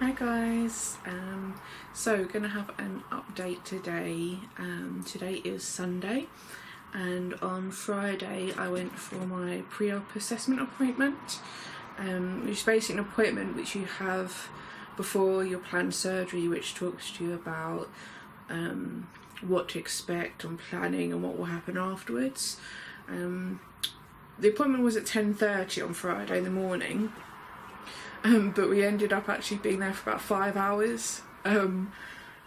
Hi guys, so we're going to have an update today. Today is Sunday, and on Friday I went for my pre-op assessment appointment, which is basically an appointment which you have before your planned surgery, which talks to you about what to expect on planning and what will happen afterwards. The appointment was at 10:30 on Friday in the morning. But we ended up actually being there for about 5 hours,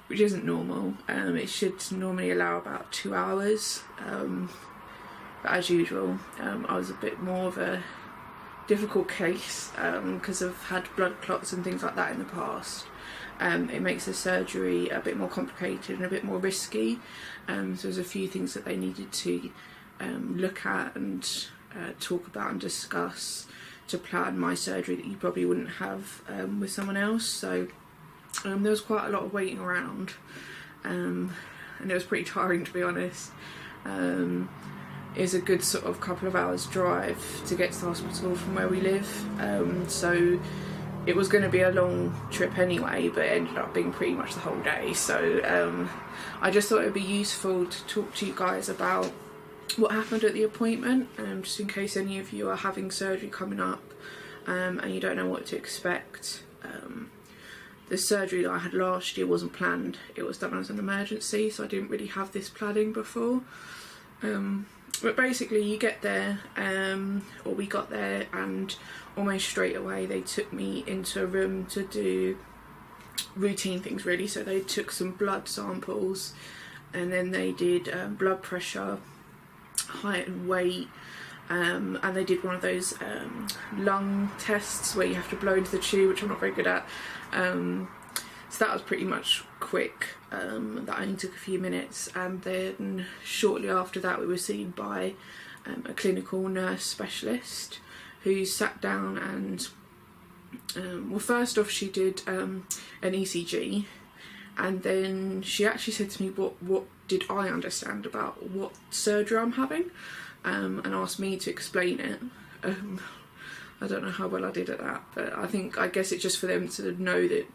which isn't normal. It should normally allow about 2 hours, but as usual, I was a bit more of a difficult case because I've had blood clots and things like that in the past. It makes the surgery a bit more complicated and a bit more risky, so there's a few things that they needed to look at and talk about and discuss to plan my surgery that you probably wouldn't have with someone else. So there was quite a lot of waiting around, and it was pretty tiring, to be honest. It was a good sort of couple of hours drive to get to the hospital from where we live, so it was going to be a long trip anyway, but it ended up being pretty much the whole day. So I just thought it would be useful to talk to you guys about what happened at the appointment, just in case any of you are having surgery coming up and you don't know what to expect. The surgery that I had last year wasn't planned, it was done as an emergency, so I didn't really have this planning before. But basically you get there, or we got there, and almost straight away they took me into a room to do routine things really. So they took some blood samples, and then they did blood pressure, height and weight, and they did one of those lung tests where you have to blow into the tube, which I'm not very good at, so that was pretty much quick. That only took a few minutes, and then shortly after that we were seen by a clinical nurse specialist who sat down and well, first off she did an ECG, and then she actually said to me what did I understand about what surgery I'm having, and asked me to explain it. I don't know how well I did at that, but I guess it's just for them to know that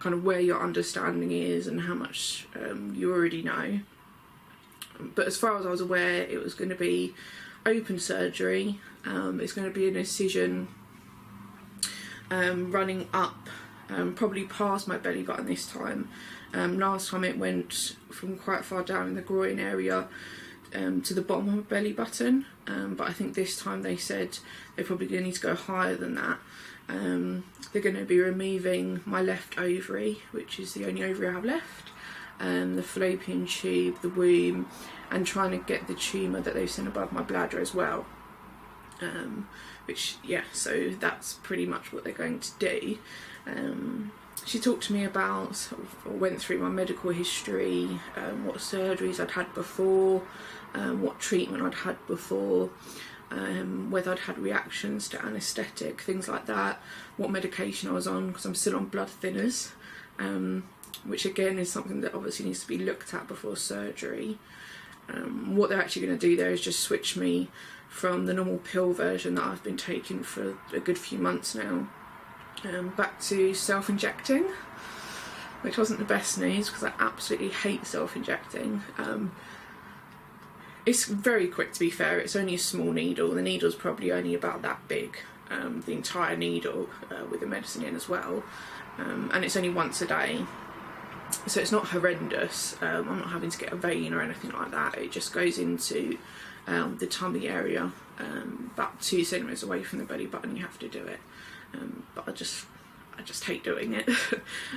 kind of where your understanding is and how much you already know. But as far as I was aware, it was going to be open surgery. It's going to be an incision running up, probably past my belly button this time. Last time it went from quite far down in the groin area to the bottom of my belly button, but I think this time they said they're probably going to need to go higher than that. They're going to be removing my left ovary, which is the only ovary I have left, the fallopian tube, the womb, and trying to get the tumour that they've seen above my bladder as well. Which, yeah, so that's pretty much what they're going to do. She talked to me about, or went through my medical history, what surgeries I'd had before, what treatment I'd had before, whether I'd had reactions to anaesthetic, things like that, what medication I was on, because I'm still on blood thinners, which again is something that obviously needs to be looked at before surgery. What they're actually going to do there is just switch me from the normal pill version that I've been taking for a good few months now, back to self-injecting, which wasn't the best news because I absolutely hate self-injecting. It's very quick, to be fair. It's only a small needle. The needle's probably only about that big, the entire needle, with the medicine in as well, and it's only once a day, so it's not horrendous. I'm not having to get a vein or anything like that. It just goes into the tummy area, about 2 centimetres away from the belly button. You have to do it, but I just hate doing it.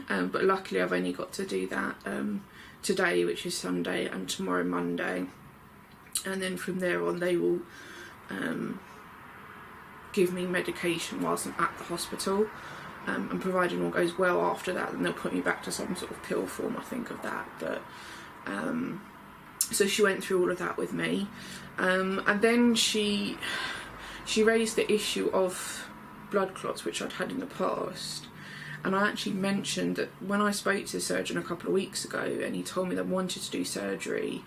But luckily I've only got to do that today, which is Sunday, and tomorrow Monday, and then from there on they will give me medication whilst I'm at the hospital, and providing all goes well after that, then they'll put me back to some sort of pill form, I think, of that. But so she went through all of that with me, and then she raised the issue of blood clots, which I'd had in the past, and I actually mentioned that when I spoke to the surgeon a couple of weeks ago and he told me they wanted to do surgery,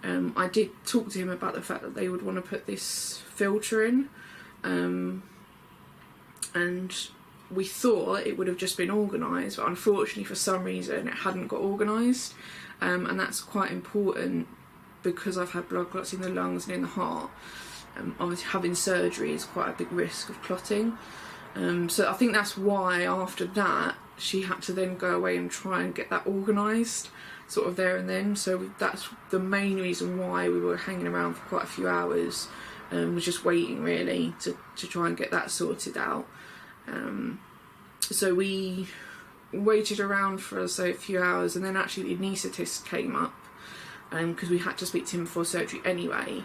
I did talk to him about the fact that they would want to put this filter in, and we thought it would have just been organised, but unfortunately for some reason it hadn't got organised, and that's quite important because I've had blood clots in the lungs and in the heart. Obviously having surgery is quite a big risk of clotting, so I think that's why after that she had to then go away and try and get that organised sort of there and then. So that's the main reason why we were hanging around for quite a few hours, was just waiting really to try and get that sorted out. So we waited around for say a few hours, and then actually the anaesthetist came up, because we had to speak to him before surgery anyway,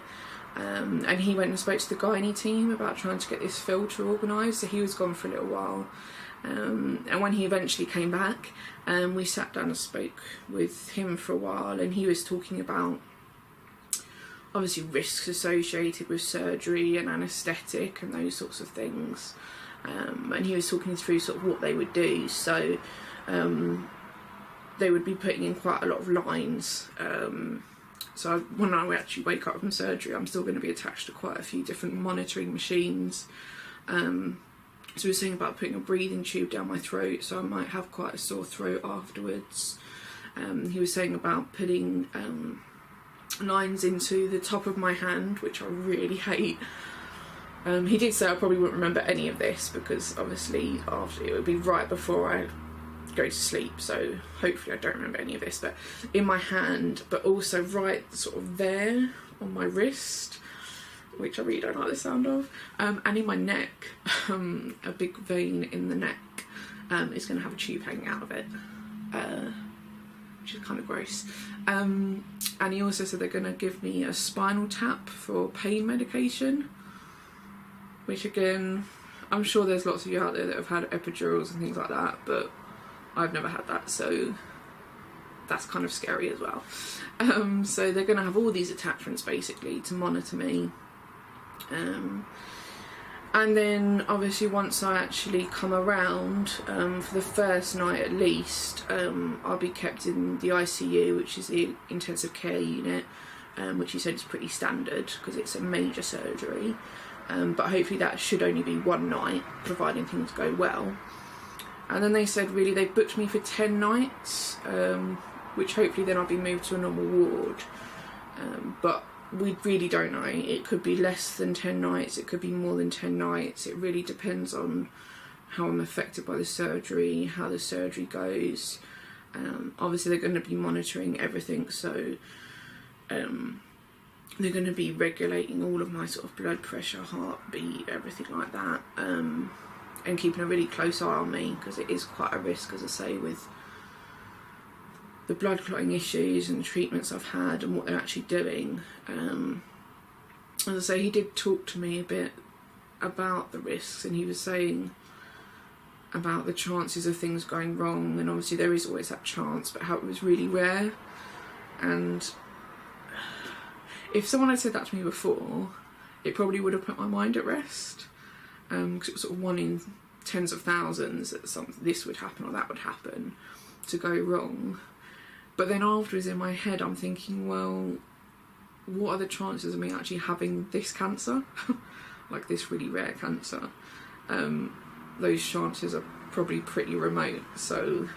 and he went and spoke to the gynae team about trying to get this filter organised, so he was gone for a little while. And when he eventually came back, we sat down and spoke with him for a while, and he was talking about obviously risks associated with surgery and anaesthetic and those sorts of things, and he was talking through sort of what they would do. So they would be putting in quite a lot of lines, so when I actually wake up from surgery I'm still going to be attached to quite a few different monitoring machines. So we were saying about putting a breathing tube down my throat, so I might have quite a sore throat afterwards. He was saying about putting lines into the top of my hand, which I really hate. He did say I probably wouldn't remember any of this because obviously after it would be right before I go to sleep, so hopefully I don't remember any of this, but in my hand, but also right sort of there on my wrist, which I really don't like the sound of, and in my neck, a big vein in the neck is going to have a tube hanging out of it, which is kind of gross. And he also said they're going to give me a spinal tap for pain medication, which again, I'm sure there's lots of you out there that have had epidurals and things like that, but I've never had that, so that's kind of scary as well. So they're going to have all these attachments basically to monitor me. And then obviously once I actually come around, for the first night at least, I'll be kept in the ICU, which is the intensive care unit, which he said is pretty standard because it's a major surgery, but hopefully that should only be one night, providing things go well. And then they said really they've booked me for 10 nights, which hopefully then I'll be moved to a normal ward, but we really don't know. It could be less than 10 nights, it could be more than 10 nights. It really depends on how I'm affected by the surgery, how the surgery goes. Obviously they're going to be monitoring everything, so they're going to be regulating all of my sort of blood pressure, heartbeat, everything like that, and keeping a really close eye on me because it is quite a risk, as I say, with the blood clotting issues and the treatments I've had and what they're actually doing. As I say, he did talk to me a bit about the risks, and he was saying about the chances of things going wrong, and obviously there is always that chance, but how it was really rare. And if someone had said that to me before, it probably would have put my mind at rest, because it was sort of one in tens of thousands that this would happen or that would happen to go wrong. But then afterwards in my head I'm thinking, well, what are the chances of me actually having this cancer? Like this really rare cancer? Those chances are probably pretty remote, so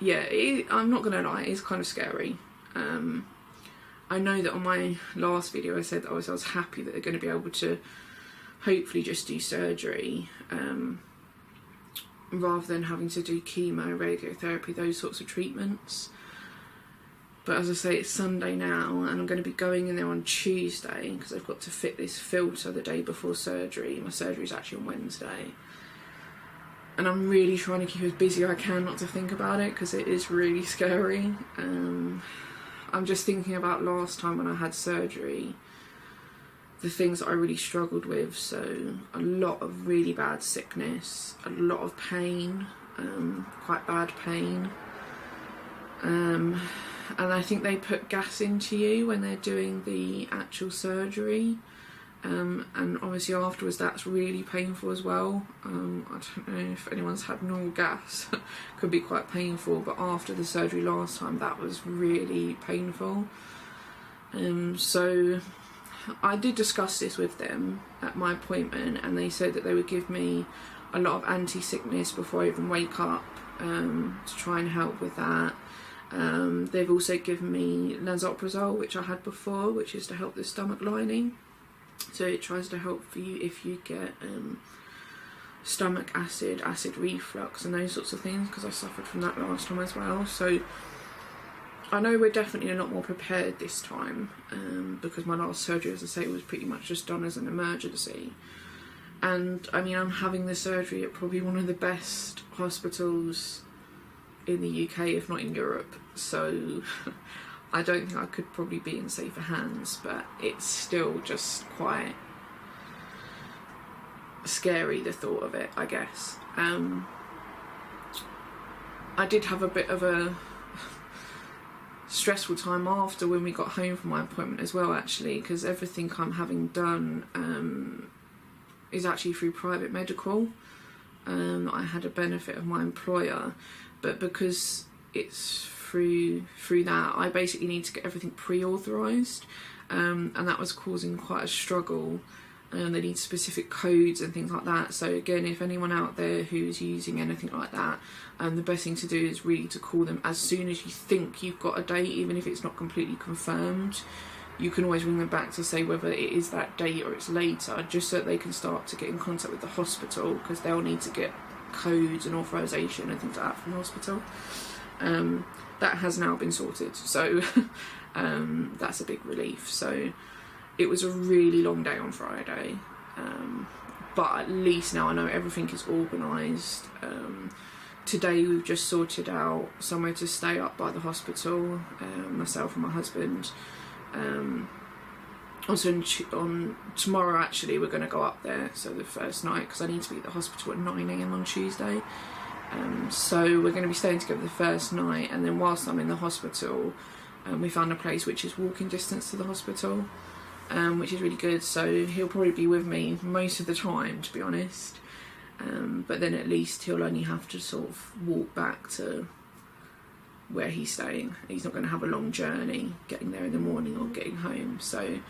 yeah, I'm not gonna lie, it is kind of scary. I know that on my last video I said that I was happy that they're going to be able to hopefully just do surgery, rather than having to do chemo, radiotherapy, those sorts of treatments. But as I say, it's Sunday now, and I'm going to be going in there on Tuesday because I've got to fit this filter the day before surgery. My surgery's actually on Wednesday, and I'm really trying to keep as busy as I can not to think about it because it is really scary. I'm just thinking about last time when I had surgery, the things that I really struggled with. So a lot of really bad sickness, a lot of pain, quite bad pain, and I think they put gas into you when they're doing the actual surgery, and obviously afterwards that's really painful as well. I don't know if anyone's had normal gas, could be quite painful, but after the surgery last time that was really painful. So I did discuss this with them at my appointment, and they said that they would give me a lot of anti-sickness before I even wake up, to try and help with that. They've also given me lansoprazole, which I had before, which is to help the stomach lining. So it tries to help for you if you get stomach acid reflux and those sorts of things, because I suffered from that last time as well. So I know we're definitely a lot more prepared this time, because my last surgery, as I say, was pretty much just done as an emergency. And I mean, I'm having the surgery at probably one of the best hospitals in the UK, if not in Europe. So I don't think I could probably be in safer hands, but it's still just quite scary, the thought of it, I guess. I did have a bit of a stressful time after when we got home from my appointment as well, actually, because everything I'm having done is actually through private medical. I had a benefit of my employer, but because it's through that, I basically need to get everything pre-authorised, and that was causing quite a struggle. They need specific codes and things like that. So again, if anyone out there who's using anything like that, the best thing to do is really to call them as soon as you think you've got a date, even if it's not completely confirmed. You can always ring them back to say whether it is that date or it's later, just so that they can start to get in contact with the hospital, because they'll need to get codes and authorisation and things like that from the hospital. That has now been sorted, so that's a big relief. So it was a really long day on Friday, but at least now I know everything is organised. Today we've just sorted out somewhere to stay up by the hospital, myself and my husband. Also on tomorrow, actually, we're going to go up there, so the first night, because I need to be at the hospital at 9 AM on Tuesday. So we're going to be staying together the first night, and then whilst I'm in the hospital, we found a place which is walking distance to the hospital, which is really good. So he'll probably be with me most of the time, to be honest, but then at least he'll only have to sort of walk back to where he's staying. He's not going to have a long journey getting there in the morning or getting home. So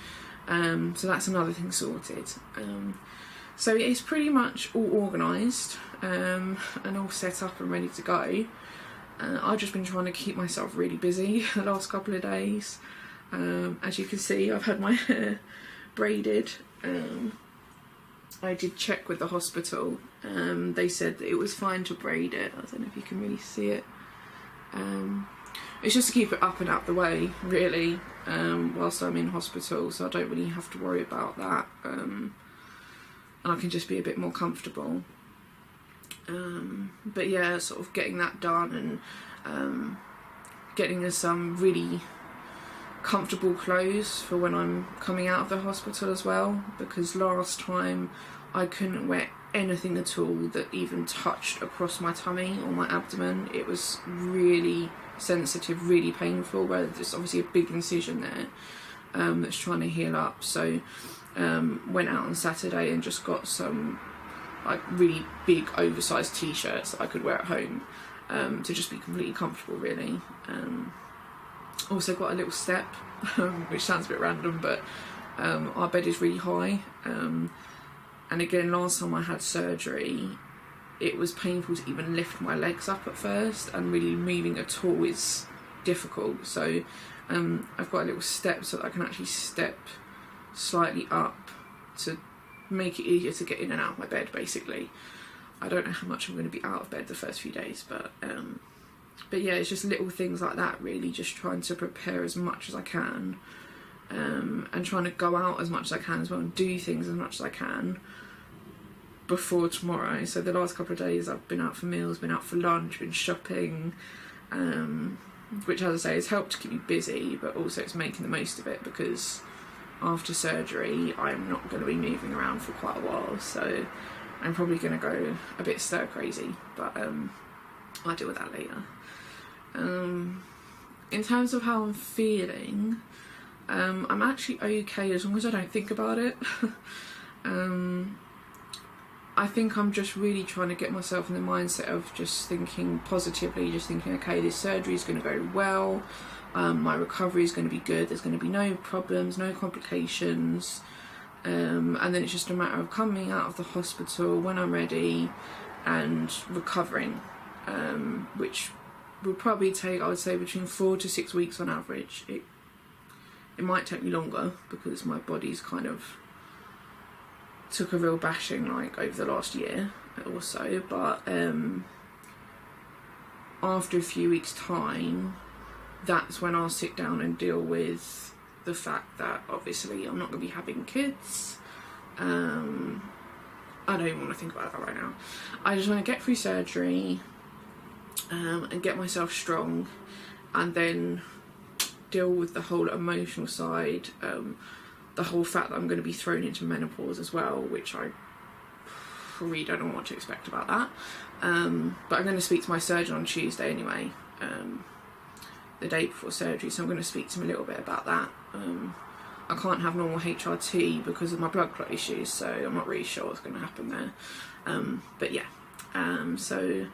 so that's another thing sorted. So it's pretty much all organised, and all set up and ready to go. I've just been trying to keep myself really busy the last couple of days. As you can see, I've had my hair braided. I did check with the hospital. They said that it was fine to braid it. I don't know if you can really see it. It's just to keep it up and out the way, really, whilst I'm in hospital, so I don't really have to worry about that, and I can just be a bit more comfortable. But yeah, sort of getting that done, and getting us some really comfortable clothes for when I'm coming out of the hospital as well, because last time I couldn't wear anything at all that even touched across my tummy or my abdomen. It was really sensitive, really painful, where there's obviously a big incision there that's trying to heal up. So went out on Saturday and just got some like really big oversized t-shirts that I could wear at home, to just be completely comfortable, really. Also got a little step, which sounds a bit random, but our bed is really high, and again, last time I had surgery, it was painful to even lift my legs up at first, and really moving at all is difficult. So I've got a little step so that I can actually step slightly up to make it easier to get in and out of my bed, basically. I don't know how much I'm going to be out of bed the first few days, but yeah, it's just little things like that, really, just trying to prepare as much as I can, and trying to go out as much as I can as well, and do things as much as I can before tomorrow. So the last couple of days I've been out for meals, been out for lunch, been shopping, which, as I say, has helped to keep me busy, but also it's making the most of it, because after surgery I'm not going to be moving around for quite a while, so I'm probably going to go a bit stir crazy, but I'll deal with that later. In terms of how I'm feeling, I'm actually okay as long as I don't think about it. I I think I'm just really trying to get myself in the mindset of just thinking positively, just thinking, okay, this surgery is going to go well, my recovery is going to be good, there's going to be no problems, no complications, and then it's just a matter of coming out of the hospital when I'm ready and recovering, which will probably take, I would say, between 4 to 6 weeks on average. It might take me longer because my body's kind of took a real bashing like over the last year or so, but after a few weeks' time, that's when I'll sit down and deal with the fact that obviously I'm not going to be having kids. I don't even want to think about that right now. I just want to get through surgery and get myself strong, and then deal with the whole emotional side, the whole fact that I'm going to be thrown into menopause as well, which I really don't know what to expect about that. But I'm going to speak to my surgeon on Tuesday anyway, the day before surgery, so I'm going to speak to him a little bit about that. I can't have normal HRT because of my blood clot issues, so I'm not really sure what's going to happen there. But yeah, so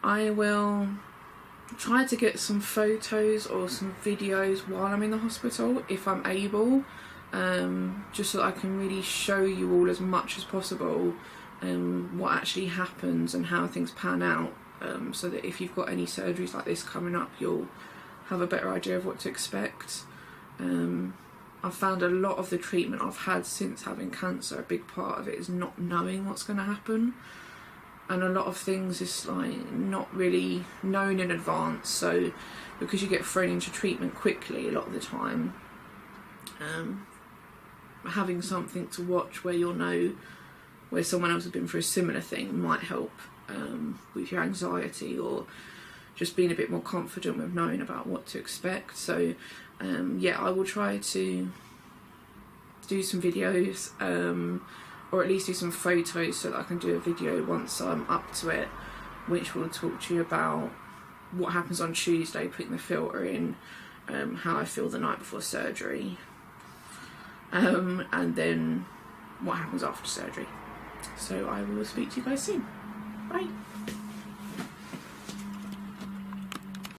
I will try to get some photos or some videos while I'm in the hospital if I'm able, just so that I can really show you all as much as possible what actually happens and how things pan out, so that if you've got any surgeries like this coming up, you'll have a better idea of what to expect. I've found a lot of the treatment I've had since having cancer, a big part of it is not knowing what's going to happen, and a lot of things is like not really known in advance. So because you get thrown into treatment quickly a lot of the time, having something to watch where you'll know where someone else has been through a similar thing might help with your anxiety, or just being a bit more confident with knowing about what to expect. So yeah, I will try to do some videos, or at least do some photos, so that I can do a video once I'm up to it, which will talk to you about what happens on Tuesday, putting the filter in, how I feel the night before surgery, and then what happens after surgery. So I will speak to you guys soon. Bye.